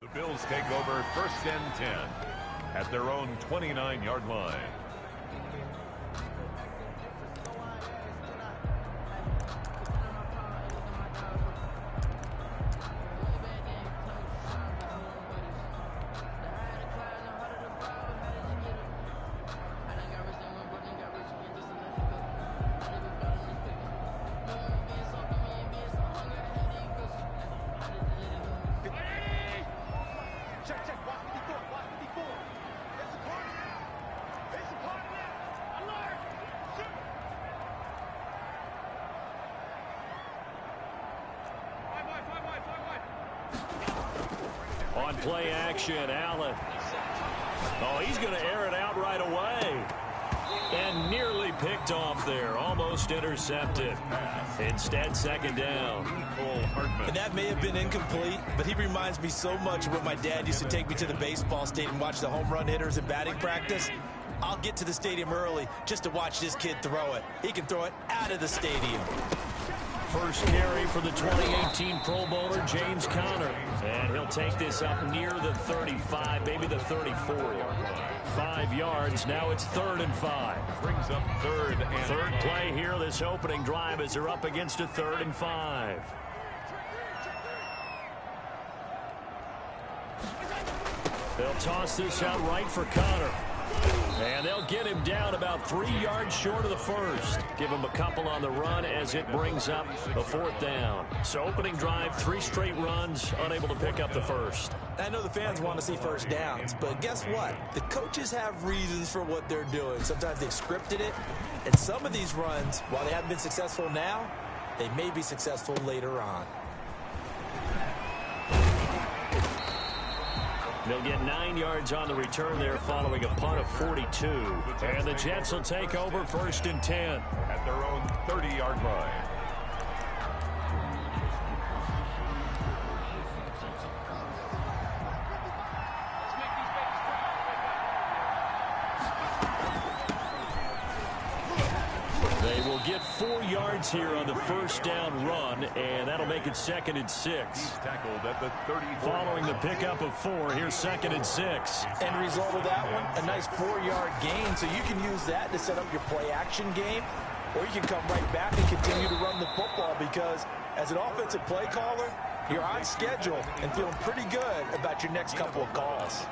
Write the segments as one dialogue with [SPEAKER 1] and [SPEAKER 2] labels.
[SPEAKER 1] The Bills take over 1st and 10 at their own 29-yard line.
[SPEAKER 2] On play action, Allen. Oh, he's going to air it out right away. And nearly picked off there. Almost intercepted. Instead, 2nd down.
[SPEAKER 3] And that may have been incomplete, but he reminds me so much of when my dad used to take me to the baseball stadium and watch the home run hitters in batting practice. I'll get to the stadium early just to watch this kid throw it. He can throw it out of the stadium.
[SPEAKER 2] First carry for the 2018 Pro Bowler, James Conner. And he'll take this up near the 35, maybe the 34. 5 yards. Now it's 3rd and 5.
[SPEAKER 1] Brings up 3rd and
[SPEAKER 2] Third play here, this opening drive, as they're up against a 3rd and 5. They'll toss this out right for Conner. And they'll get him down about 3 yards short of the first. Give him a couple on the run as it brings up the 4th down. So opening drive, 3 straight runs, unable to pick up the first.
[SPEAKER 3] I know the fans want to see first downs, but guess what? The coaches have reasons for what they're doing. Sometimes they've scripted it, and some of these runs, while they haven't been successful now, they may be successful later on.
[SPEAKER 2] They'll get 9 yards on the return there following a punt of 42. And the Jets will take over 1st and 10.
[SPEAKER 1] At their own 30-yard line.
[SPEAKER 2] They will get 4 yards here on the first down run, and that'll make it 2nd and 6.
[SPEAKER 1] He's tackled at the 34.
[SPEAKER 2] Following the pickup of 4, here's 2nd and 6.
[SPEAKER 3] End result of that one, a nice 4-yard gain, so you can use that to set up your play-action game, or you can come right back and continue to run the football because as an offensive play caller, you're on schedule and feeling pretty good about your next couple of calls.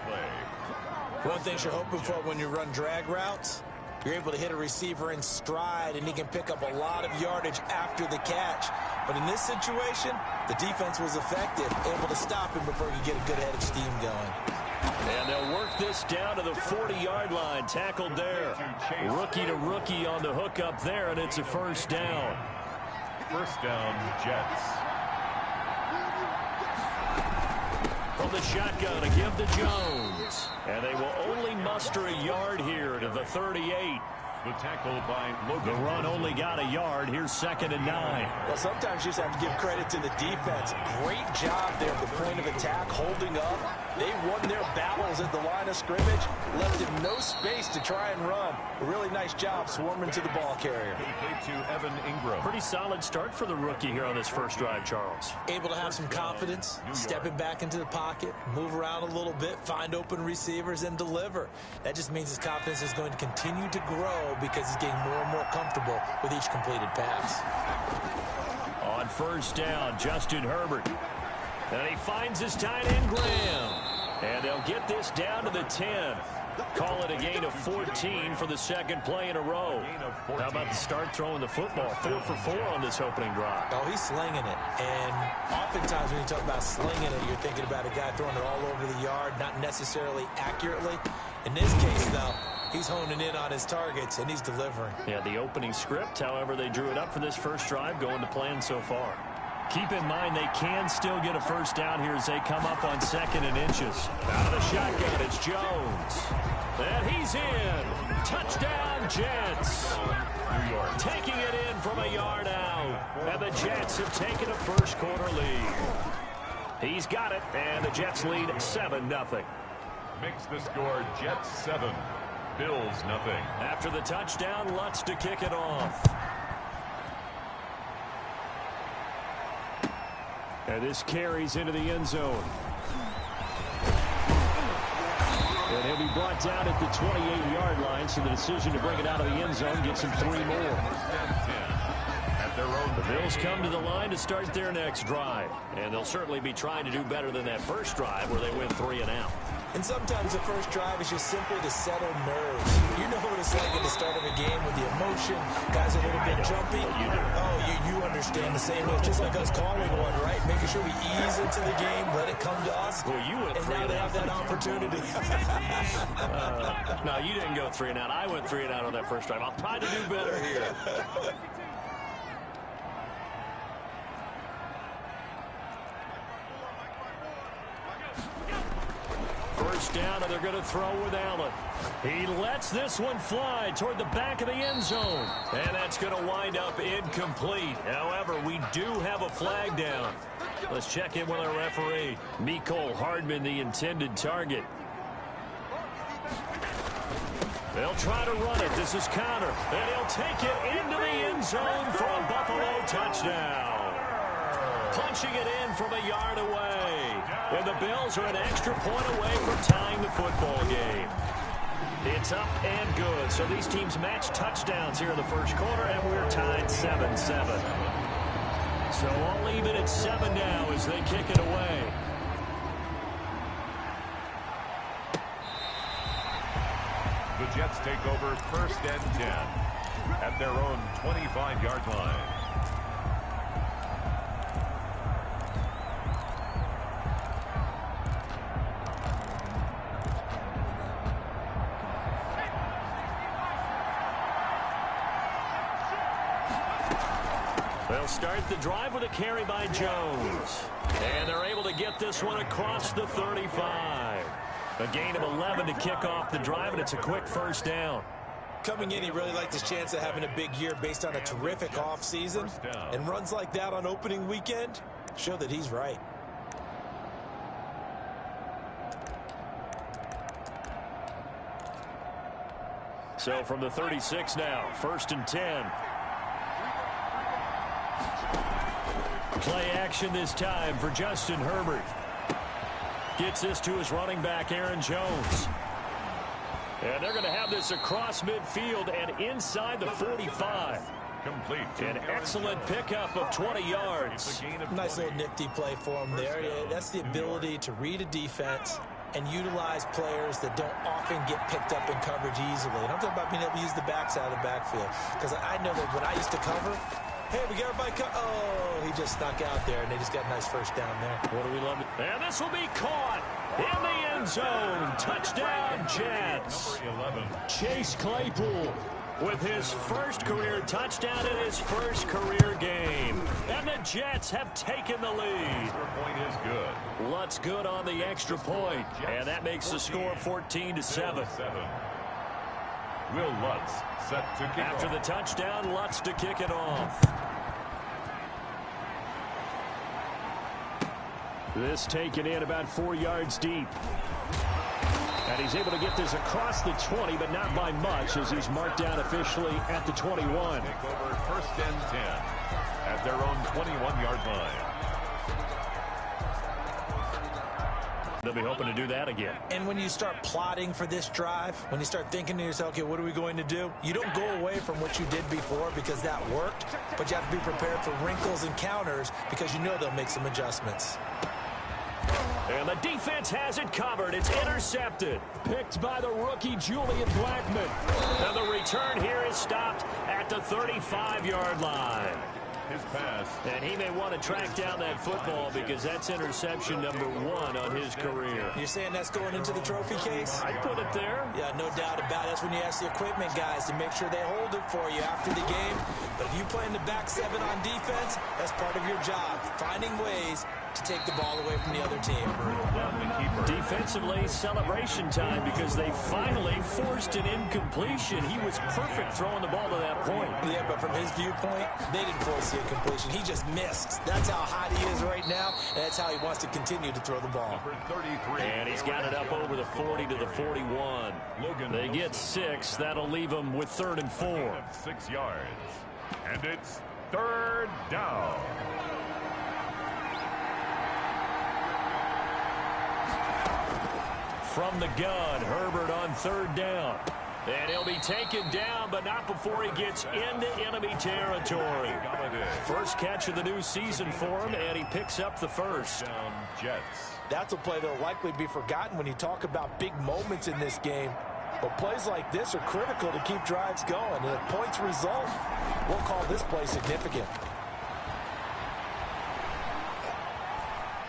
[SPEAKER 3] One thing you're hoping for when you run drag routes, you're able to hit a receiver in stride, and he can pick up a lot of yardage after the catch. But in this situation, the defense was effective, able to stop him before he could get a good head of steam going.
[SPEAKER 2] And they'll work this down to the 40-yard line. Tackled there. Rookie to rookie on the hook up there, and it's a 1st down.
[SPEAKER 1] 1st down, Jets.
[SPEAKER 2] From the shotgun, a give to Jones. And they will only muster a yard here to the 38.
[SPEAKER 1] The tackle by Logan.
[SPEAKER 2] The run only got a yard. Here's 2nd and 9.
[SPEAKER 3] Well, sometimes you just have to give credit to the defense. Great job there at the point of attack, holding up. They won their battles at the line of scrimmage, left him no space to try and run. A really nice job swarming to the ball carrier.
[SPEAKER 1] To Evan Ingram.
[SPEAKER 2] Pretty solid start for the rookie here on this first drive, Charles.
[SPEAKER 3] Able to have some confidence, stepping back into the pocket, move around a little bit, find open receivers, and deliver. That just means his confidence is going to continue to grow because he's getting more and more comfortable with each completed pass.
[SPEAKER 2] On 1st down, Justin Herbert. And he finds his tight end, Graham. And they'll get this down to the 10. Call it a gain of 14 for the 2nd play in a row. How about the start throwing the football? 4 for 4 on this opening drive.
[SPEAKER 3] Oh, he's slinging it. And oftentimes when you talk about slinging it, you're thinking about a guy throwing it all over the yard, not necessarily accurately. In this case, though, he's honing in on his targets, and he's delivering.
[SPEAKER 2] Yeah, the opening script, however, they drew it up for this first drive, going to plan so far. Keep in mind they can still get a 1st down here as they come up on 2nd and inches. Out of the shotgun, it's Jones. And he's in. Touchdown, Jets.
[SPEAKER 1] New York.
[SPEAKER 2] Taking it in from a yard out. And the Jets have taken a first-quarter lead. He's got it, and the Jets lead 7-0.
[SPEAKER 1] Makes the score Jets 7, Bills nothing.
[SPEAKER 2] After the touchdown, Lutz to kick it off. And this carries into the end zone. And he'll be brought down at the 28-yard line, so the decision to bring it out of the end zone gets him 3 more. The Bills come to the line to start their next drive. And they'll certainly be trying to do better than that first drive where they went 3 and out.
[SPEAKER 3] And sometimes the first drive is just simply to settle nerves. You know what it's like at the start of a game with the emotion. Guys are a little bit jumpy. You understand the same way. It's just like us calling one, right? Making sure we ease into the game, let it come to us.
[SPEAKER 2] Well, you went
[SPEAKER 3] and now they have that opportunity.
[SPEAKER 2] No, you didn't go 3 and out. I went 3 and out on that first drive. I'll try to do better here. First down, and they're going to throw with Allen. He lets this one fly toward the back of the end zone. And that's going to wind up incomplete. However, we do have a flag down. Let's check in with our referee. Mecole Hardman, the intended target. They'll try to run it. This is Connor. And he'll take it into the end zone for a Buffalo touchdown. Punching it in from a yard away. And the Bills are an extra point away from tying the football game. It's up and good. So these teams match touchdowns here in the first quarter, and we're tied 7-7. So all even at 7 now as they kick it away.
[SPEAKER 1] The Jets take over first and 10 at their own 25-yard line.
[SPEAKER 2] They'll start the drive with a carry by Jones. And they're able to get this one across the 35. A gain of 11 to kick off the drive, and it's a quick first down.
[SPEAKER 3] Coming in, he really liked his chance of having a big year based on a terrific offseason. And runs like that on opening weekend show that he's right.
[SPEAKER 2] So from the 36 now, first and 10. Play action this time for Justin Herbert. Gets this to his running back, Aaron Jones. And they're going to have this across midfield and inside the 45.
[SPEAKER 1] Complete.
[SPEAKER 2] An excellent pickup of 20 yards.
[SPEAKER 3] Nice little nifty play for him there. That's the ability to read a defense and utilize players that don't often get picked up in coverage easily. And I'm talking about being able to use the backside of the backfield. Because I know that when I used to cover, hey, we got everybody oh, he just snuck out there, and they just got a nice first down there.
[SPEAKER 2] What do we love? And this will be caught in the end zone. Touchdown, Jets. Chase Claypool with his first career touchdown in his first career game. And the Jets have taken the lead.
[SPEAKER 1] Point is good.
[SPEAKER 2] Lutz good on the extra point. And that makes the score 14-7.
[SPEAKER 1] Will Lutz set to kick
[SPEAKER 2] After
[SPEAKER 1] off.
[SPEAKER 2] the touchdown, Lutz to kick it off. This taken in about 4 yards deep. And he's able to get this across the 20, but not by much, as he's marked down officially at the 21.
[SPEAKER 1] Take over first and 10 at their own 21-yard line.
[SPEAKER 2] They'll be hoping to do that again.
[SPEAKER 3] And when you start plotting for this drive, when you start thinking to yourself, okay, what are we going to do? You don't go away from what you did before because that worked, but you have to be prepared for wrinkles and counters because you know they'll make some adjustments.
[SPEAKER 2] And the defense has it covered. It's intercepted. Picked by the rookie, Julian Blackmon. And the return here is stopped at the 35-yard line.
[SPEAKER 1] His pass.
[SPEAKER 2] And he may want to track down that football because that's interception number 1 on his career.
[SPEAKER 3] You're saying that's going into the trophy case?
[SPEAKER 2] I put it there.
[SPEAKER 3] Yeah, no doubt about it. That's when you ask the equipment guys to make sure they hold it for you after the game. But if you play in the back 7 on defense, that's part of your job. Finding ways to take the ball away from the other team.
[SPEAKER 2] Defensively, celebration time because they finally forced an incompletion. He was perfect throwing the ball to that point.
[SPEAKER 3] Yeah, but from his viewpoint, they didn't force the incompletion. He just missed. That's how hot he is right now, and that's how he wants to continue to throw the ball.
[SPEAKER 2] And he's got it up over the 40 to the 41. They get 6. That'll leave them with 3rd and 4.
[SPEAKER 1] 6 yards. And it's 3rd down.
[SPEAKER 2] from the gun. Herbert on third down. And he'll be taken down, but not before he gets into enemy territory. First catch of the new season for him, and he picks up the first.
[SPEAKER 1] Jets.
[SPEAKER 3] That's a play that'll likely be forgotten when you talk about big moments in this game. But plays like this are critical to keep drives going. And if points result, we'll call this play significant.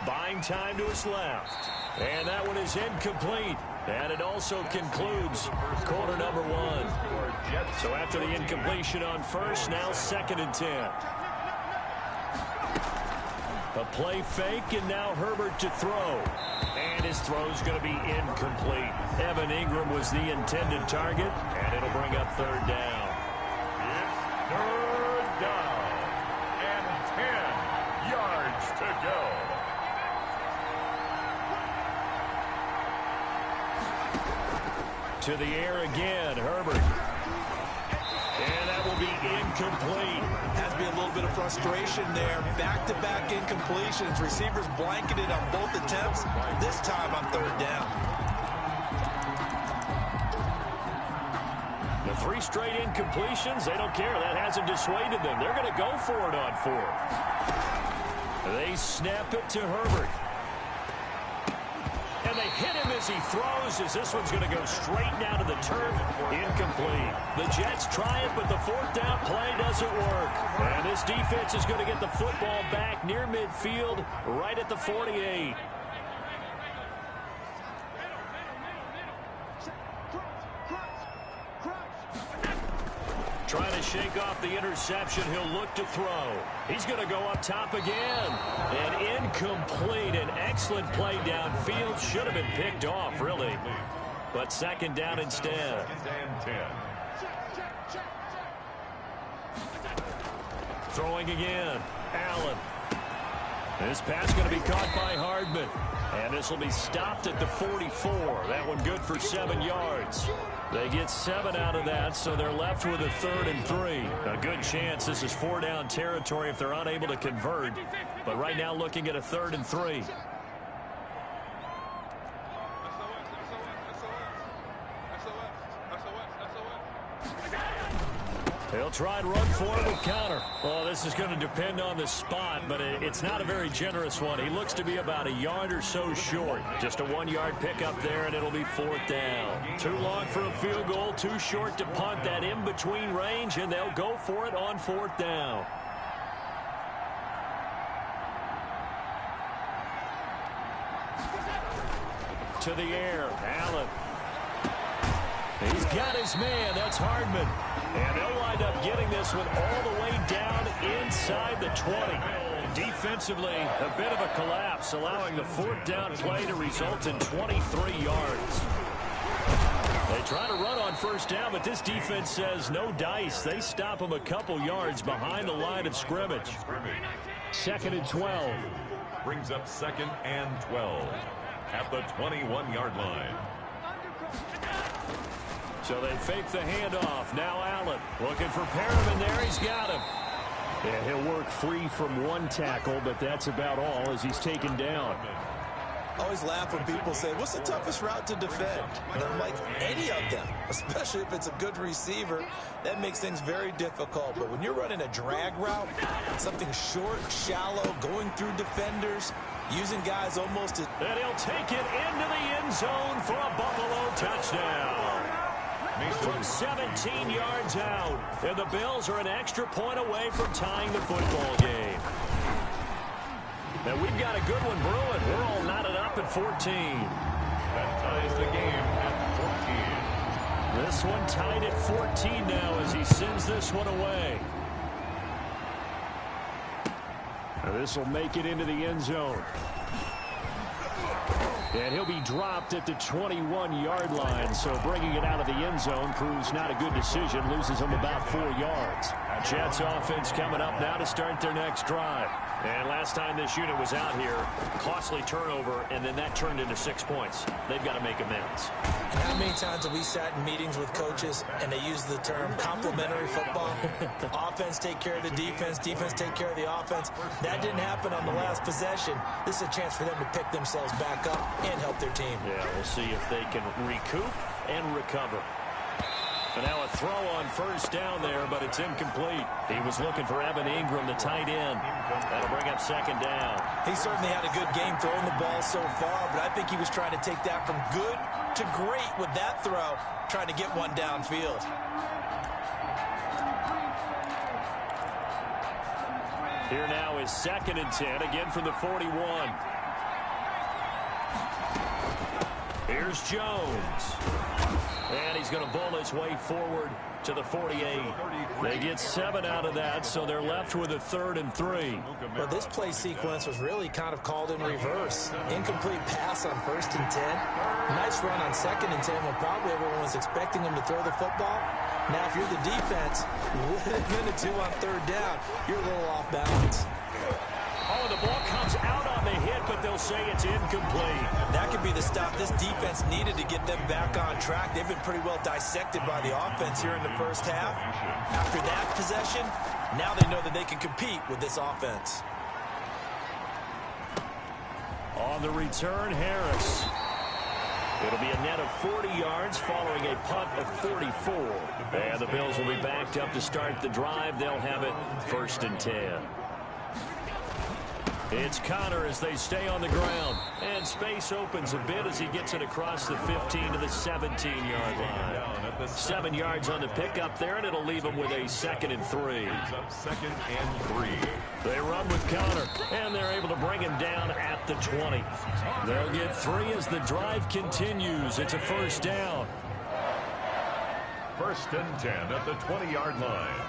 [SPEAKER 2] Buying time to his left. And that one is incomplete. And it also concludes quarter number one. So after the incompletion on first, now 2nd and 10. A play fake, and now Herbert to throw. And his throw's going to be incomplete. Evan Ingram was the intended target, and it'll bring up third down.
[SPEAKER 1] It's third down. And 10 yards to go.
[SPEAKER 2] To the air again, Herbert. And that will be incomplete.
[SPEAKER 3] Has been a little bit of frustration there. Back-to-back incompletions. Receivers blanketed on both attempts, this time on third down.
[SPEAKER 2] The 3 straight incompletions, they don't care. That hasn't dissuaded them. They're going to go for it on 4th. They snap it to Herbert. And they hit him as he throws, as this one's going to go straight down to the turf. Incomplete. The Jets try it, but the 4th down play doesn't work. And this defense is going to get the football back near midfield, right at the 48. Trying to shake off the interception. He'll look to throw. He's going to go up top again. And incomplete. An excellent play downfield. Should have been picked off, really. But 2nd down instead.
[SPEAKER 1] 2nd and 10.
[SPEAKER 2] Throwing again. Allen. This pass going to be caught by Hardman. And this will be stopped at the 44. That one good for 7 yards. They get 7 out of that, so they're left with a 3rd and 3. A good chance this is 4-down territory if they're unable to convert. But right now looking at a 3rd and 3. They'll try and run for it with counter. Well, this is going to depend on the spot, but it's not a very generous one. He looks to be about a yard or so short. Just a 1-yard pickup there, and it'll be 4th down. Too long for a field goal, too short to punt. That in-between range, and they'll go for it on 4th down. To the air, Allen. He's got his man. That's Hardman. And they'll wind up getting this one all the way down inside the 20. Defensively, a bit of a collapse, allowing the 4th down play to result in 23 yards. They try to run on 1st down, but this defense says no dice. They stop them a couple yards behind the line of scrimmage. 2nd and 12.
[SPEAKER 1] Brings up 2nd and 12 at the 21-yard line.
[SPEAKER 2] So they fake the handoff. Now Allen looking for Perriman there. He's got him. And he'll work free from 1 tackle, but that's about all as he's taken down.
[SPEAKER 3] I always laugh when people say, what's the toughest route to defend? And I'm like, any of them, especially if it's a good receiver. That makes things very difficult. But when you're running a drag route, something short, shallow, going through defenders, using guys almost to...
[SPEAKER 2] And he'll take it into the end zone for a Buffalo touchdown. From 17 yards out, and the Bills are an extra point away from tying the football game. Now we've got a good one brewing. We're all knotted up at 14.
[SPEAKER 1] That ties the game at 14.
[SPEAKER 2] This one tied at 14 now as he sends this one away. Now this will make it into the end zone. And he'll be dropped at the 21-yard line, so bringing it out of the end zone proves not a good decision, loses him about 4 yards. Jets offense coming up now to start their next drive. And last time this unit was out here, costly turnover, and then that turned into 6 points. They've got to make amends.
[SPEAKER 3] And how many times have we sat in meetings with coaches and they use the term complementary football? Offense take care of the defense, defense take care of the offense. That didn't happen on the last possession. This is a chance for them to pick themselves back up and help their team.
[SPEAKER 2] Yeah, we'll see if they can recoup and recover. And now a throw on first down there, but it's incomplete. He was looking for Evan Ingram, the tight end. That'll bring up second down.
[SPEAKER 3] He certainly had a good game throwing the ball so far, but I think he was trying to take that from good to great with that throw, trying to get one downfield.
[SPEAKER 2] Here now is 2nd and 10, again from the 41. Here's Jones. And he's going to bull his way forward to the 48. They get 7 out of that, so they're left with a 3rd and 3.
[SPEAKER 3] Well, this play sequence was really kind of called in reverse. Incomplete pass on 1st and 10. Nice run on 2nd and 10 when probably everyone was expecting him to throw the football. Now, if you're the defense, with a minute 2 on 3rd down, you're a little off balance.
[SPEAKER 2] Oh, the ball comes out on the hit, but they'll say it's incomplete.
[SPEAKER 3] That could be the stop this defense needed to get them back on track. They've been pretty well dissected by the offense here in the first half. After that possession, now they know that they can compete with this offense.
[SPEAKER 2] On the return, Harris. It'll be a net of 40 yards following a punt of 44. And the Bills will be backed up to start the drive. They'll have it 1st and 10. It's Connor as they stay on the ground. And space opens a bit as he gets it across the 15 to the 17-yard line. 7 yards on the pickup there, and it'll leave him with a 2nd and 3.
[SPEAKER 1] 2nd and 3.
[SPEAKER 2] They run with Connor, and they're able to bring him down at the 20. They'll get 3 as the drive continues. It's a 1st down.
[SPEAKER 1] 1st and 10 at the 20-yard line.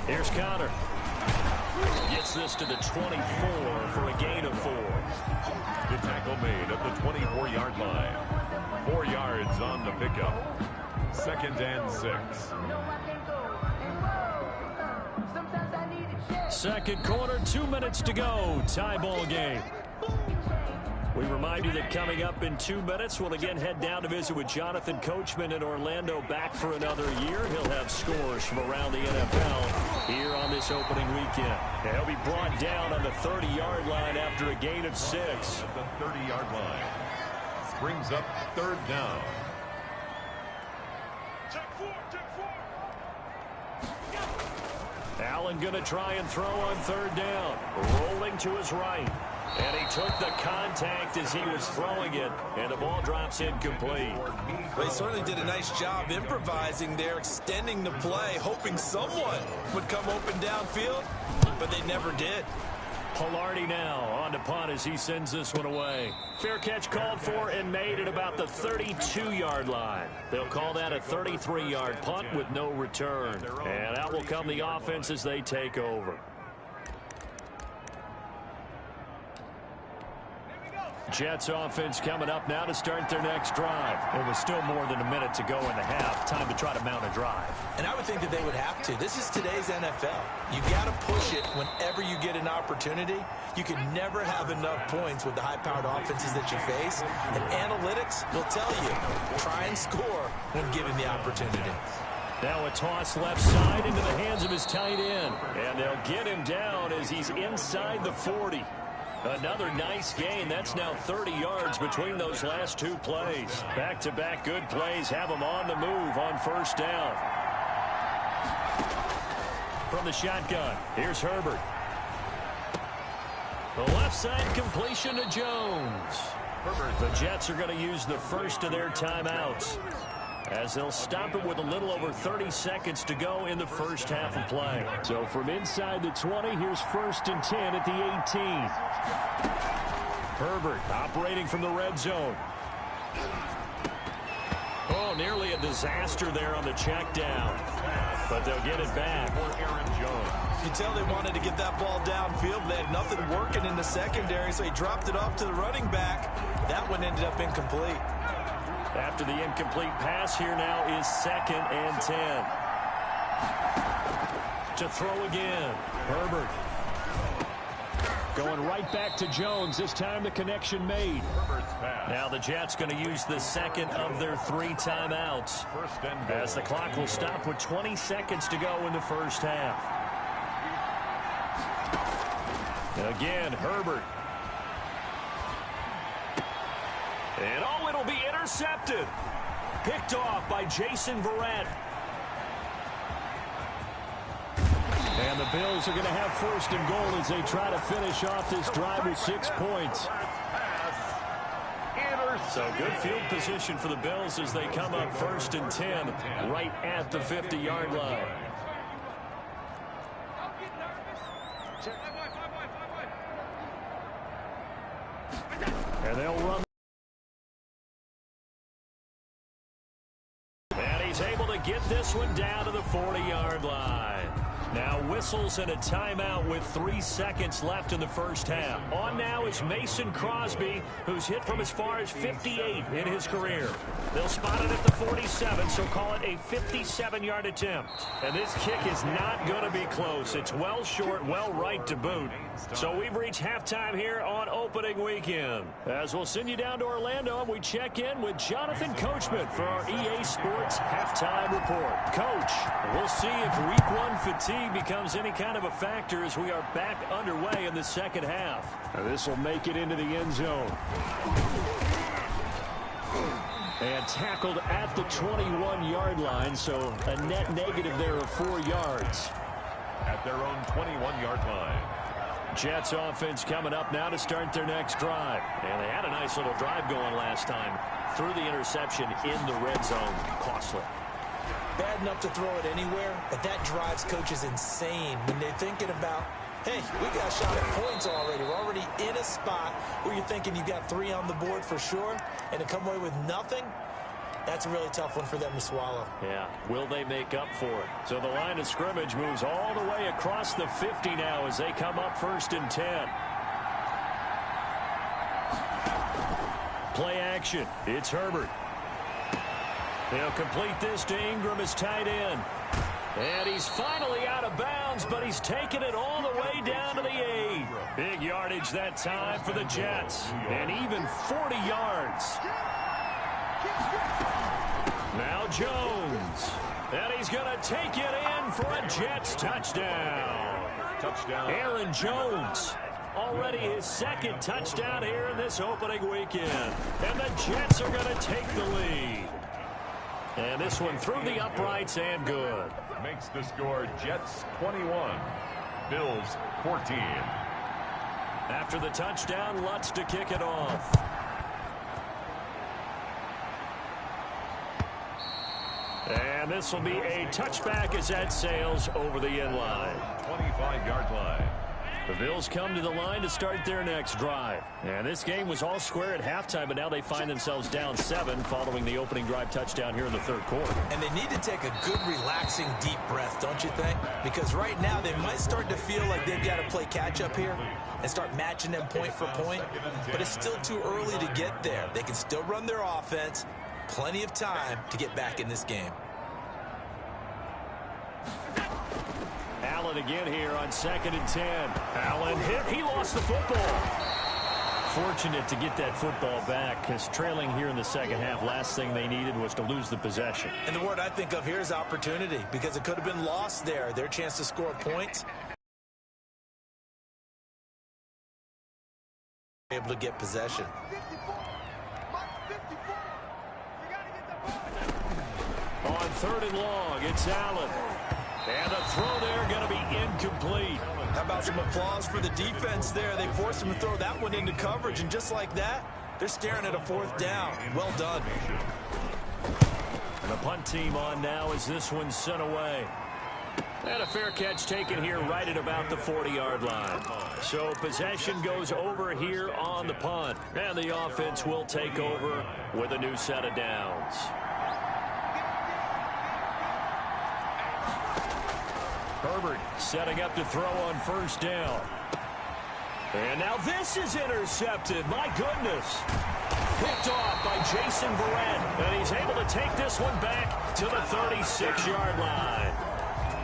[SPEAKER 2] Here's Connor. Gets this to the 24 for a gain of 4.
[SPEAKER 1] The tackle made at the 24-yard line. 4 yards on the pickup. 2nd and 6.
[SPEAKER 2] Second quarter, 2 minutes to go. Tie ball game. We remind you that coming up in 2 minutes, we'll again head down to visit with Jonathan Coachman in Orlando, back for another year. He'll have scores from around the NFL here on this opening weekend. And he'll be brought down on the 30-yard line after a gain of 6.
[SPEAKER 1] At the 30-yard line. Brings up 3rd down.
[SPEAKER 2] Allen going to try and throw on 3rd down. Rolling to his right. And he took the contact as he was throwing it, and the ball drops incomplete.
[SPEAKER 3] They certainly did a nice job improvising there, extending the play, hoping someone would come open downfield, but they never did.
[SPEAKER 2] Pilardi now on to punt as he sends this one away. Fair catch called for and made at about the 32-yard line. They'll call that a 33-yard punt with no return. And out will come the offense as they take over. Jets offense coming up now to start their next drive. It was still more than a minute to go in the half. Time to try to mount a drive.
[SPEAKER 3] And I would think that they would have to. This is today's NFL. You got to push it whenever you get an opportunity. You can never have enough points with the high-powered offenses that you face. And analytics will tell you, try and score when given the opportunity.
[SPEAKER 2] Now a toss left side into the hands of his tight end. And they'll get him down as he's inside the 40. Another nice gain. That's now 30 yards between those last 2 plays. Back-to-back good plays have him on the move on 1st down. From the shotgun, here's Herbert. The left side completion to Jones. The Jets are going to use the first of their timeouts, as they'll stop it with a little over 30 seconds to go in the first half of play. So from inside the 20, here's 1st and 10 at the 18. Herbert operating from the red zone. Oh, nearly a disaster there on the check down. But they'll get it back.
[SPEAKER 3] You can tell they wanted to get that ball downfield. They had nothing working in the secondary, so he dropped it off to the running back. That one ended up incomplete.
[SPEAKER 2] After the incomplete pass, here now is 2nd and 10. To throw again. Herbert. Going right back to Jones. This time the connection made. Now the Jets going to use the second of their 3 timeouts, as the clock will stop with 20 seconds to go in the first half. Again, Herbert. And oh, it'll be intercepted. Picked off by Jason Verrett. And the Bills are going to have 1st and goal as they try to finish off this drive with 6 points. So good field position for the Bills as they come up 1st and 10 right at the 50-yard line. And they'll run. And he's able to get this one down to the 40-yard line. Now whistles and a timeout with 3 seconds left in the first half. On now is Mason Crosby, who's hit from as far as 58 in his career. They'll spot it at the 47, so call it a 57-yard attempt. And this kick is not going to be close. It's well short, well right to boot. So we've reached halftime here on opening weekend. As we'll send you down to Orlando, and we check in with Jonathan Coachman for our EA Sports Halftime Report. Coach, we'll see if Week 1 fatigue becomes any kind of a factor as we are back underway in the second half. Now this will make it into the end zone. And tackled at the 21-yard line, so a net negative there of 4 yards.
[SPEAKER 1] At their own 21-yard line.
[SPEAKER 2] Jets offense coming up now to start their next drive. And they had a nice little drive going last time. Threw the interception in the red zone. Costly.
[SPEAKER 3] Bad enough to throw it anywhere, but that drives coaches insane when they're thinking about, hey, we got a shot at points already. We're already in a spot where you're thinking you got 3 on the board for sure, and to come away with nothing, that's a really tough one for them to swallow.
[SPEAKER 2] Yeah, will they make up for it? So the line of scrimmage moves all the way across the 50 now as they come up 1st and 10. Play action. It's Herbert. He'll complete this to Ingram as tight end. And he's finally out of bounds, but he's taken it all the way down to the 8. Big yardage that time for the Jets. And even 40 yards. Now Jones. And he's going to take it in for a Jets touchdown. Aaron Jones. Already his 2nd touchdown here in this opening weekend. And the Jets are going to take the lead. And this one through the uprights and good.
[SPEAKER 1] Makes the score Jets 21, Bills 14.
[SPEAKER 2] After the touchdown, Lutz to kick it off. And this will be a touchback as that sails over the end line.
[SPEAKER 1] 25-yard line.
[SPEAKER 2] The Bills come to the line to start their next drive. And this game was all square at halftime, but now they find themselves down 7 following the opening drive touchdown here in the 3rd quarter.
[SPEAKER 3] And they need to take a good, relaxing, deep breath, don't you think? Because right now they might start to feel like they've got to play catch-up here and start matching them point for point. But it's still too early to get there. They can still run their offense. Plenty of time to get back in this game.
[SPEAKER 2] Allen again here on 2nd and 10. Allen hit. He lost the football. Fortunate to get that football back, because trailing here in the second half, last thing they needed was to lose the possession.
[SPEAKER 3] And the word I think of here is opportunity, because it could have been lost there. Their chance to score points. Able to get possession.
[SPEAKER 2] On 3rd and long, it's Allen. And the throw there going to be incomplete.
[SPEAKER 3] How about some applause for the defense there? They forced him to throw that one into coverage, and just like that, they're staring at a 4th down. Well done.
[SPEAKER 2] And the punt team on now as this one's sent away. And a fair catch taken here right at about the 40-yard line. So possession goes over here on the punt. And the offense will take over with a new set of downs. Herbert setting up to throw on 1st down. And now this is intercepted. My goodness. picked off by Jason Verrett, and he's able to take this one back to the 36-yard line.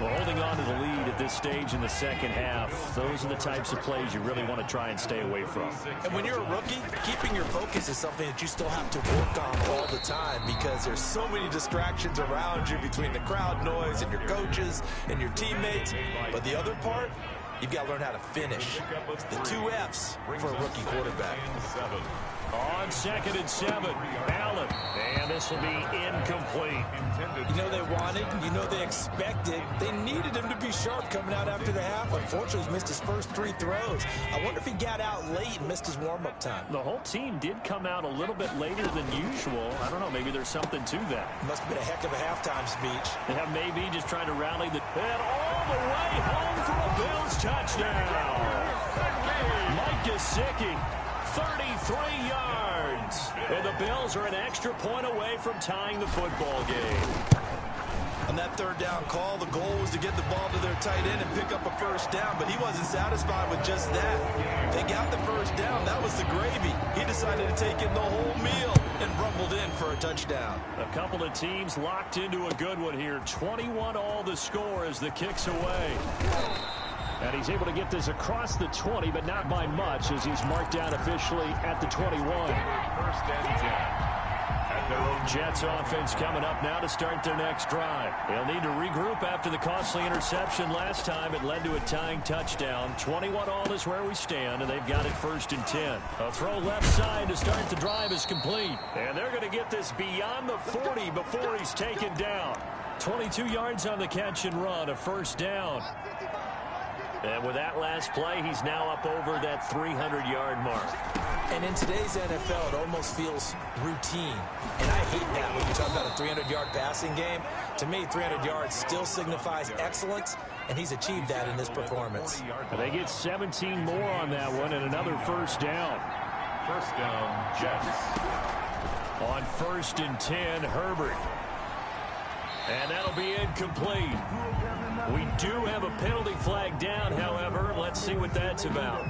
[SPEAKER 2] Well, holding on to the lead at this stage in the second half, those are the types of plays you really want to try and stay away from.
[SPEAKER 3] And when you're a rookie, keeping your focus is something that you still have to work on all the time because there's so many distractions around you between the crowd noise and your coaches and your teammates. But the other part, you've got to learn how to finish. The 2 F's for a rookie quarterback.
[SPEAKER 2] On 2nd and 7, Allen, and this will be incomplete.
[SPEAKER 3] You know they wanted, you know they expected, they needed him to be sharp coming out after the half. Unfortunately, he's missed his first 3 throws. I wonder if he got out late and missed his warm-up time.
[SPEAKER 2] The whole team did come out a little bit later than usual. I don't know, maybe there's something to that.
[SPEAKER 3] Must have been a heck of a halftime speech.
[SPEAKER 2] Yeah, maybe just trying to rally the... And all the way home for a Bills touchdown. Mike Gesicki. 33 yards. And the Bills are an extra point away from tying the football game.
[SPEAKER 3] On that 3rd down call, the goal was to get the ball to their tight end and pick up a first down, but he wasn't satisfied with just that. They got the first down. That was the gravy. He decided to take in the whole meal and rumbled in for a touchdown.
[SPEAKER 2] A couple of teams locked into a good one here. 21-all the score as the kick's away. And he's able to get this across the 20, but not by much as he's marked down officially at the 21.
[SPEAKER 1] First and 10. At their own
[SPEAKER 2] Jets offense coming up now to start their next drive. They'll need to regroup after the costly interception last time. It led to a tying touchdown. 21-all is where we stand, and they've got it 1st and 10. A throw left side to start the drive is complete. And they're going to get this beyond the 40 before he's taken down. 22 yards on the catch and run, a first down. And with that last play, he's now up over that 300-yard mark.
[SPEAKER 3] And in today's NFL, it almost feels routine. And I hate that when you talk about a 300-yard passing game. To me, 300 yards still signifies excellence, and he's achieved that in this performance.
[SPEAKER 2] And they get 17 more on that one and another first down.
[SPEAKER 1] first down, Jets.
[SPEAKER 2] On 1st and 10, Herbert. And that'll be incomplete. We do have a penalty flag down, however. Let's see what that's about.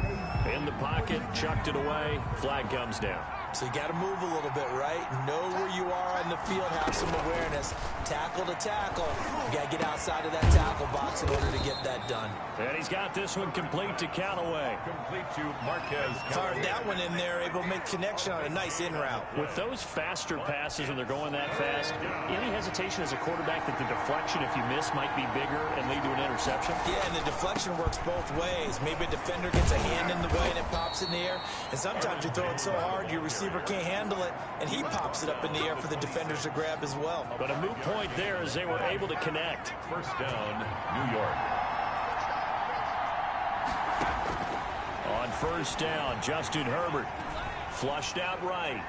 [SPEAKER 2] In the pocket, chucked it away. Flag comes down.
[SPEAKER 3] So you got to move a little bit, right? Know where you are on the field, have some awareness. Tackle to tackle. You got to get outside of that tackle box in order to get that done.
[SPEAKER 2] And he's got this one complete to Callaway.
[SPEAKER 1] Complete to Marquez.
[SPEAKER 3] Fired that one in there, able to make connection on a nice in route.
[SPEAKER 2] With those faster passes when they're going that fast, any hesitation as a quarterback that the deflection, if you miss, might be bigger and lead to an interception?
[SPEAKER 3] Yeah, and the deflection works both ways. Maybe a defender gets a hand in the way and it pops in the air. And sometimes you throw it so hard your receiver can't handle it, and he pops it up in the air for the defenders to grab as well.
[SPEAKER 2] But a moot point there as they were able to connect.
[SPEAKER 1] First down, New York.
[SPEAKER 2] On 1st down, Justin Herbert. Flushed out right.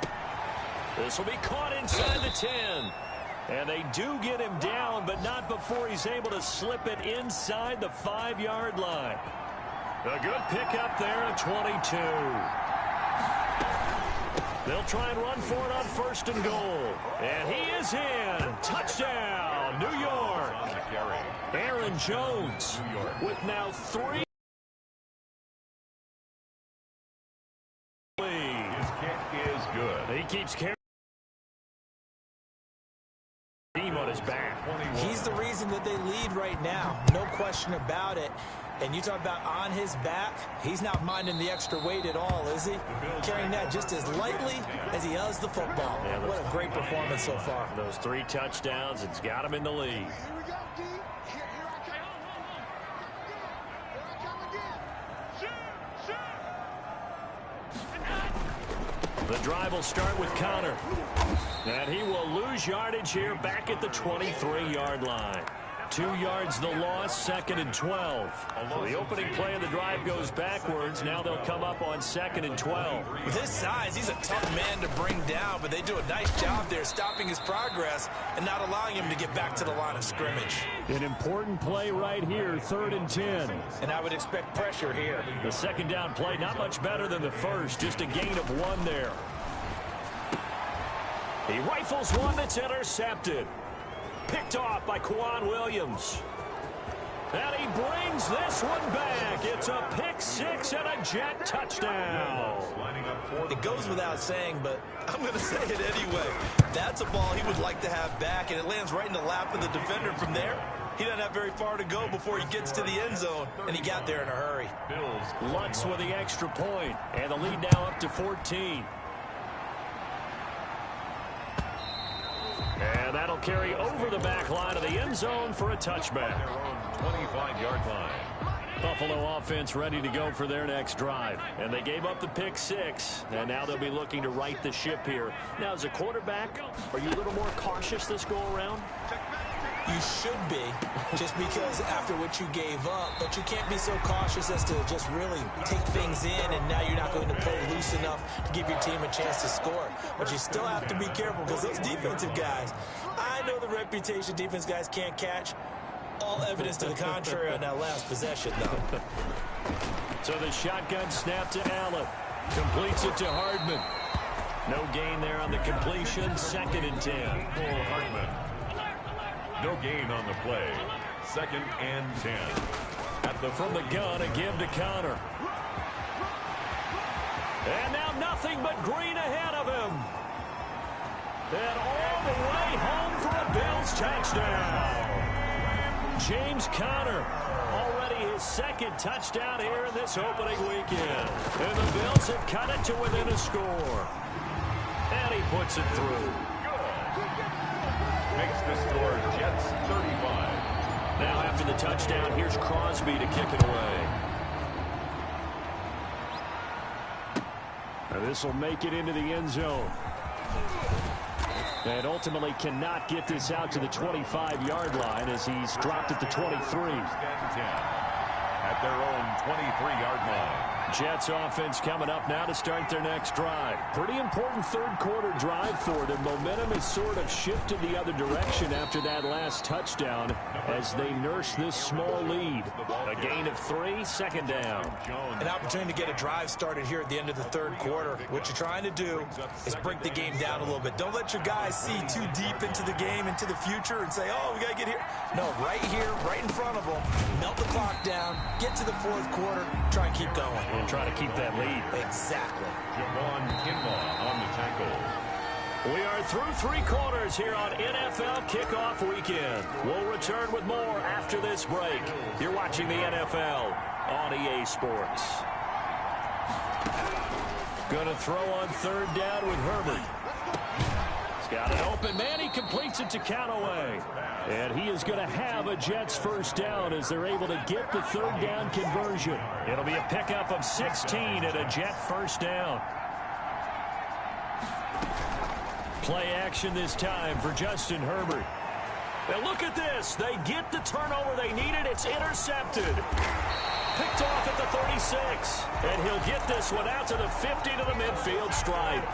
[SPEAKER 2] This will be caught inside the 10. And they do get him down, but not before he's able to slip it inside the 5-yard line. A good pickup there at 22. They'll try and run for it on 1st and goal. And he is in. Touchdown, New York. Aaron Jones with now 3.
[SPEAKER 1] His kick is good.
[SPEAKER 2] He keeps carrying team on his back.
[SPEAKER 3] He's the reason that they lead right now. No question about it. And you talk about on his back, he's not minding the extra weight at all, is he? Carrying that just as lightly as he does the football.
[SPEAKER 2] Yeah,
[SPEAKER 3] what a great performance so far.
[SPEAKER 2] Those 3 touchdowns, it's got him in the lead. The drive will start with Connor. And he will lose yardage here back at the 23-yard line. 2 yards the loss, 2nd and 12. So the opening play of the drive goes backwards. Now they'll come up on 2nd and 12.
[SPEAKER 3] With his size, he's a tough man to bring down, but they do a nice job there stopping his progress and not allowing him to get back to the line of scrimmage.
[SPEAKER 2] An important play right here, 3rd and 10.
[SPEAKER 3] And I would expect pressure here.
[SPEAKER 2] The 2nd down play, not much better than the first, just a gain of 1 there. He rifles one that's intercepted. Picked off by Quan Williams. And he brings this one back. It's a pick six and a Jet touchdown.
[SPEAKER 3] It goes without saying, but I'm going to say it anyway. That's a ball he would like to have back, and it lands right in the lap of the defender. From there, he doesn't have very far to go before he gets to the end zone, and he got there in a hurry.
[SPEAKER 2] Lutz with the extra point, and the lead now up to 14. And that'll carry over the back line of the end zone for a touchback.
[SPEAKER 1] 25-yard line.
[SPEAKER 2] Buffalo offense ready to go for their next drive. And they gave up the pick six, and now they'll be looking to right the ship here. Now, as a quarterback, are you a little more cautious this go-around?
[SPEAKER 3] You should be, just because after what you gave up, but you can't be so cautious as to just really take things in, and now you're not going to play loose enough to give your team a chance to score. But you still have to be careful, because those defensive guys, I know the reputation defense guys can't catch. All evidence to the contrary on that last possession, though.
[SPEAKER 2] So the shotgun snap to Allen. Completes it to Hardman. No gain there on the completion. 2nd and 10.
[SPEAKER 1] Hardman. No gain on the play. 2nd and 10.
[SPEAKER 2] From the gun, a give to Connor. And now nothing but green ahead of him. And all the way home for a Bills touchdown. James Conner, already his 2nd touchdown here in this opening weekend. And the Bills have cut it to within a score. And he puts it through.
[SPEAKER 1] Makes the score Jets 35.
[SPEAKER 2] Now after the touchdown, here's Crosby to kick it away. Now this will make it into the end zone. And ultimately cannot get this out to the 25-yard line as he's dropped at the 23.
[SPEAKER 1] At their own 23-yard line.
[SPEAKER 2] Jets offense coming up now to start their next drive. Pretty important third-quarter drive for them. Momentum has sort of shifted the other direction after that last touchdown as they nurse this small lead. A gain of 3, 2nd down.
[SPEAKER 3] An opportunity to get a drive started here at the end of the third quarter. What you're trying to do is break the game down a little bit. Don't let your guys see too deep into the game, into the future, and say, oh, we got to get here. No, right here, right in front of them. Melt the clock down, get to the fourth quarter, try and keep going.
[SPEAKER 2] And try to keep that lead.
[SPEAKER 3] Exactly.
[SPEAKER 1] Javon Kinlaw on the tackle.
[SPEAKER 2] We are through 3 quarters here on NFL Kickoff Weekend. We'll return with more after this break. You're watching the NFL on EA Sports. Gonna throw on 3rd down with Herbert. He's got an open man. He completes it to Callaway. And he is going to have a Jets 1st down as they're able to get the 3rd down conversion. It'll be a pickup of 16 and a Jet 1st down. Play action this time for Justin Herbert. Now look at this. They get the turnover they needed. It's intercepted. Picked off at the 36. And he'll get this one out to the 50 to the midfield stripe.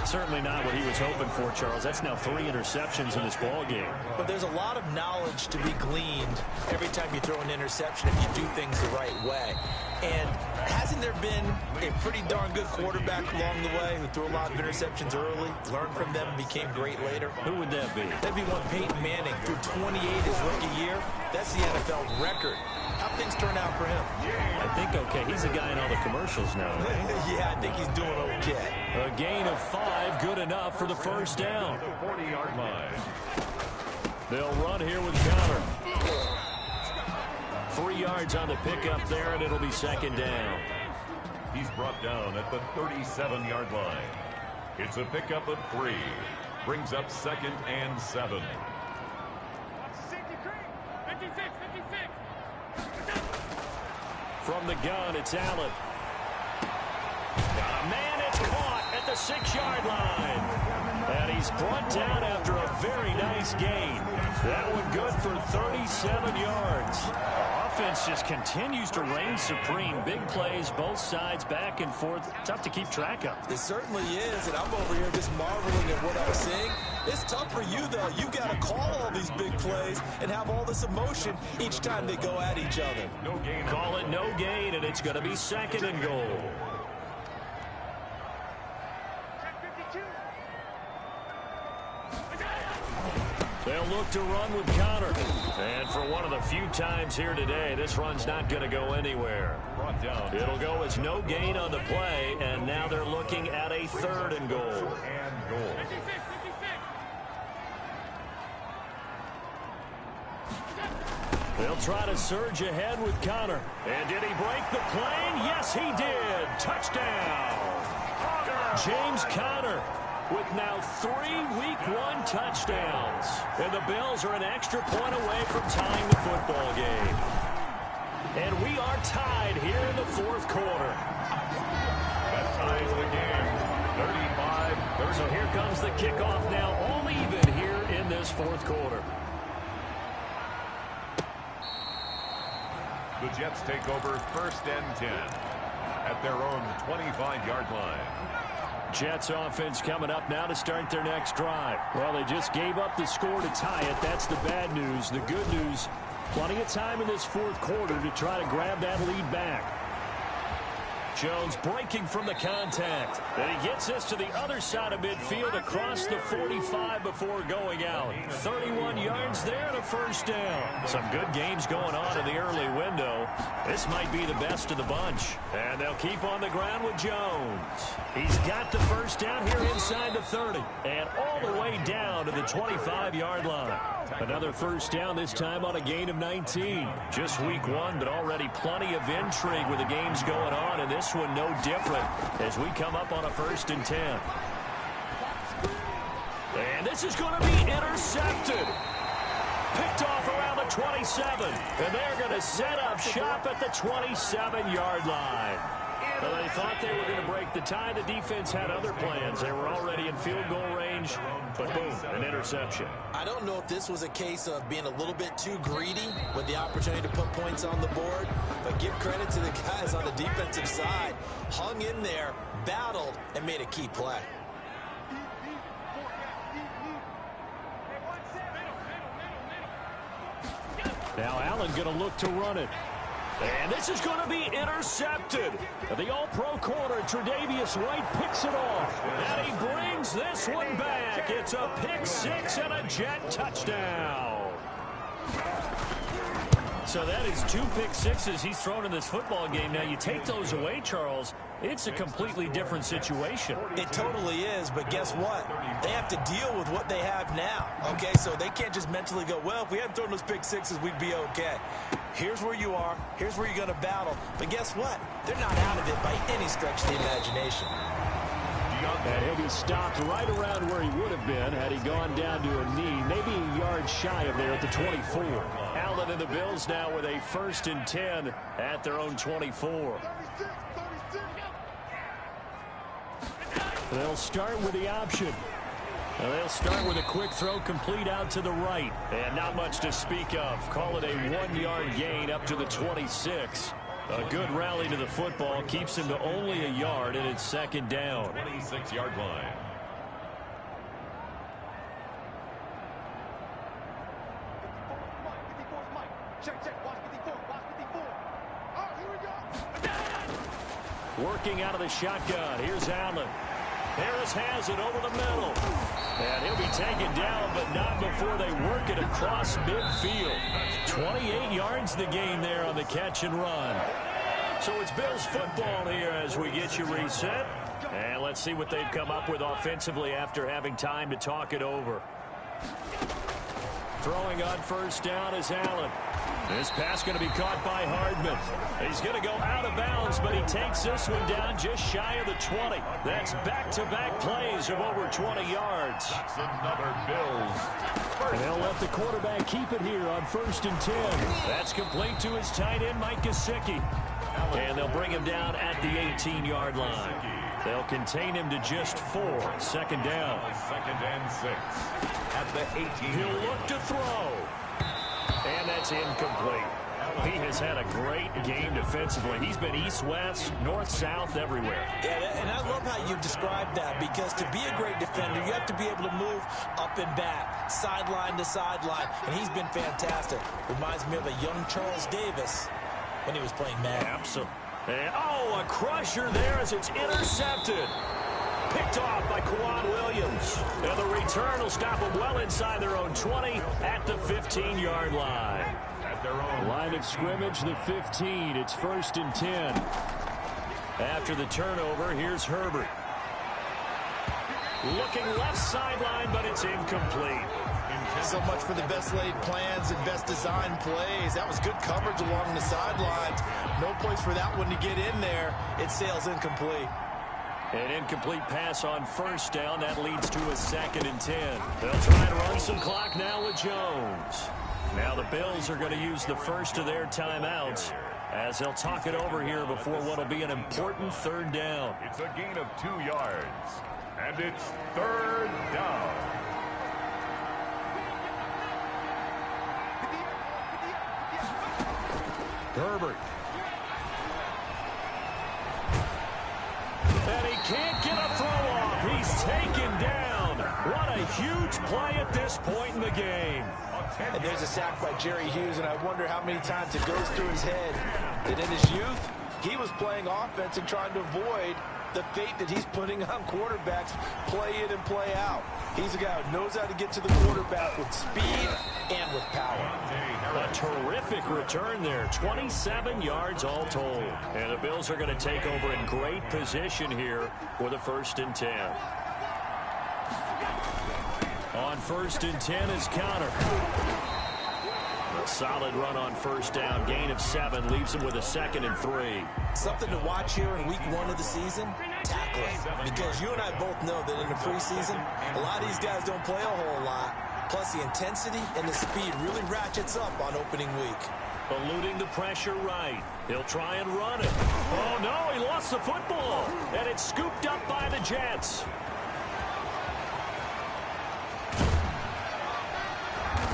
[SPEAKER 2] Certainly not what he was hoping for, Charles. That's now 3 interceptions in this ball game.
[SPEAKER 3] But there's a lot of knowledge to be gleaned every time you throw an interception if you do things the right way. And hasn't there been a pretty darn good quarterback along the way who threw a lot of interceptions early, learned from them, and became great later?
[SPEAKER 2] Who would that be?
[SPEAKER 3] That'd be one Peyton Manning. Threw 28 his rookie year. That's the NFL record. How things turn out for him?
[SPEAKER 2] I think okay. He's a guy in all the commercials now, right?
[SPEAKER 3] Yeah, I think he's doing okay.
[SPEAKER 2] A gain of 5, good enough for the 1st down.
[SPEAKER 1] 40-yard line.
[SPEAKER 2] They'll run here with Connor. 3 yards on the pickup there, and it'll be 2nd down.
[SPEAKER 1] He's brought down at the 37-yard line. It's a pickup of 3. Brings up 2nd and 7.
[SPEAKER 2] From the gun, it's Allen. Got a man, it's caught at the 6-yard line. And he's brought down after a very nice gain. That one good for 37 yards. Offense just continues to reign supreme. Big plays, both sides, back and forth. Tough to keep track of.
[SPEAKER 3] It certainly is, and I'm over here just marveling at what I'm seeing. It's tough for you, though. You got to call all these big plays and have all this emotion each time they go at each other.
[SPEAKER 1] No gain.
[SPEAKER 2] Call it no gain, and it's going to be 2nd and goal. They'll look to run with Connor. And for one of the few times here today, this run's not going to go anywhere. It'll go as no gain on the play, and now they're looking at a 3rd and goal. They'll try to surge ahead with Connor. And did he break the plane? Yes, he did. Touchdown. James Conner with now 3 Week 1 touchdowns. And the Bills are an extra point away from tying the football game. And we are tied here in the 4th quarter.
[SPEAKER 1] That ties the game. 35-30.
[SPEAKER 2] So here comes the kickoff now, all even here in this 4th quarter.
[SPEAKER 1] The Jets take over 1st and 10 at their own 25-yard line.
[SPEAKER 2] Jets offense coming up now to start their next drive. Well, they just gave up the score to tie it. That's the bad news. The good news, plenty of time in this 4th quarter to try to grab that lead back. Jones breaking from the contact. And he gets this to the other side of midfield across the 45 before going out. 31 yards there and a 1st down. Some good games going on in the early window. This might be the best of the bunch. And they'll keep on the ground with Jones. He's got the 1st down here inside the 30. And all the way down to the 25-yard line. Another 1st down, this time on a gain of 19. Just Week 1, but already plenty of intrigue with the games going on, and this one no different as we come up on a 1st and 10. And this is going to be intercepted. Picked off around the 27, and they're going to set up shop at the 27-yard line. Well, they thought they were going to break the tie. The defense had other plans. They were already in field goal range, but boom, an interception.
[SPEAKER 3] I don't know if this was a case of being a little bit too greedy with the opportunity to put points on the board, but give credit to the guys on the defensive side. Hung in there, battled, and made a key play.
[SPEAKER 2] Now Allen going to look to run it. And this is going to be intercepted. The all-pro corner, Tre'Davious White, picks it off. And he brings this one back. It's a pick-6 and a Jet touchdown. So that is 2 pick-6s he's thrown in this football game. Now, you take those away, Charles, it's a completely different situation.
[SPEAKER 3] It totally is, but guess what? They have to deal with what they have now, okay? So they can't just mentally go, well, if we hadn't thrown those pick-6s, we'd be okay. Here's where you are. Here's where you're going to battle. But guess what? They're not out of it by any stretch of the imagination.
[SPEAKER 2] And he'll be stopped right around where he would have been had he gone down to a knee, maybe a yard shy of there at the 24. Allen and the Bills now with a 1st and 10 at their own 24. They'll start with the option. Now they'll start with a quick throw complete out to the right. And not much to speak of. Call it a 1-yard gain up to the 26. A good rally to the football keeps him to only a yard, and it's 2nd down.
[SPEAKER 1] 26-yard line.
[SPEAKER 2] Working out of the shotgun. Here's Allen. Harris has it over the middle. And he'll be taken down, but not before they work it across midfield. 28 yards the gain there on the catch and run. So it's Bills football here as we get you reset. And let's see what they've come up with offensively after having time to talk it over. Throwing on 1st down is Allen. This pass going to be caught by Hardman. He's going to go out of bounds, but he takes this one down just shy of the 20. That's back-to-back plays of over 20 yards.
[SPEAKER 1] That's another Bills.
[SPEAKER 2] And they'll let the quarterback keep it here on 1st and 10. That's complete to his tight end, Mike Gesicki. And they'll bring him down at the 18-yard line. They'll contain him to just 4. 2nd down.
[SPEAKER 1] 2nd and 6 at the 18.
[SPEAKER 2] He'll look to throw. And that's incomplete. He has had a great game defensively. He's been east-west, north-south, everywhere.
[SPEAKER 3] Yeah, and I love how you described that, because to be a great defender, you have to be able to move up and back, sideline to sideline, and he's been fantastic. Reminds me of a young Charles Davis when he was playing Madden.
[SPEAKER 2] Absolutely. And, oh, a crusher there as it's intercepted. Picked off by Kwan Williams. And the return will stop them well inside their own 20 at the 15-yard line.
[SPEAKER 1] At their own
[SPEAKER 2] line of scrimmage, the 15. It's 1st and 10. After the turnover, here's Herbert. Looking left sideline, but it's incomplete.
[SPEAKER 3] So much for the best laid plans and best design plays. That was good coverage along the sidelines. No place for that one to get in there. It sails incomplete.
[SPEAKER 2] An incomplete pass on 1st down. That leads to a 2nd and 10. They'll try and run some clock now with Jones. Now the Bills are going to use the first of their timeouts as they'll talk it over here before what will be an important 3rd down.
[SPEAKER 1] It's a gain of 2 yards. And it's 3rd down.
[SPEAKER 2] Herbert. And he can't get a throw off. He's taken down. What a huge play at this point in the game.
[SPEAKER 3] And there's a sack by Jerry Hughes, and I wonder how many times it goes through his head that in his youth, he was playing offense and trying to avoid the fate that he's putting on quarterbacks play in and play out. He's a guy who knows how to get to the quarterback with speed and with power.
[SPEAKER 2] A terrific return there. 27 yards all told. And the Bills are going to take over in great position here for the 1st and 10. On 1st and 10 is Connor. A solid run on 1st down. Gain of 7 leaves him with a 2nd and 3.
[SPEAKER 3] Something to watch here in week 1 of the season, tackling. Because you and I both know that in the preseason, a lot of these guys don't play a whole lot. Plus the intensity and the speed really ratchets up on opening week.
[SPEAKER 2] Eluding the pressure right. He'll try and run it. Oh, no, he lost the football. And it's scooped up by the Jets.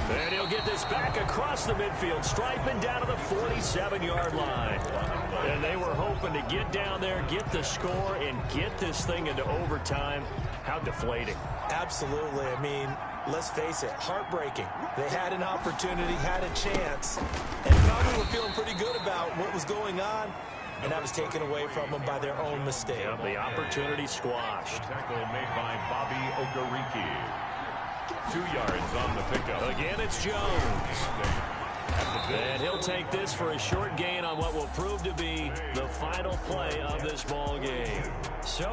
[SPEAKER 2] And he'll get this back across the midfield stripe and down to the 47-yard line. And they were hoping to get down there, get the score, and get this thing into overtime. How deflating.
[SPEAKER 3] Absolutely. I mean, let's face it, heartbreaking. They had an opportunity, had a chance, and probably were feeling pretty good about what was going on, and that was taken away from them by their own mistake.
[SPEAKER 2] Yep, the opportunity squashed.
[SPEAKER 1] The tackle made by Bobby Okereke. 2 yards on the pickup.
[SPEAKER 2] Again, it's Jones. And he'll take this for a short gain on what will prove to be the final play of this ball game. So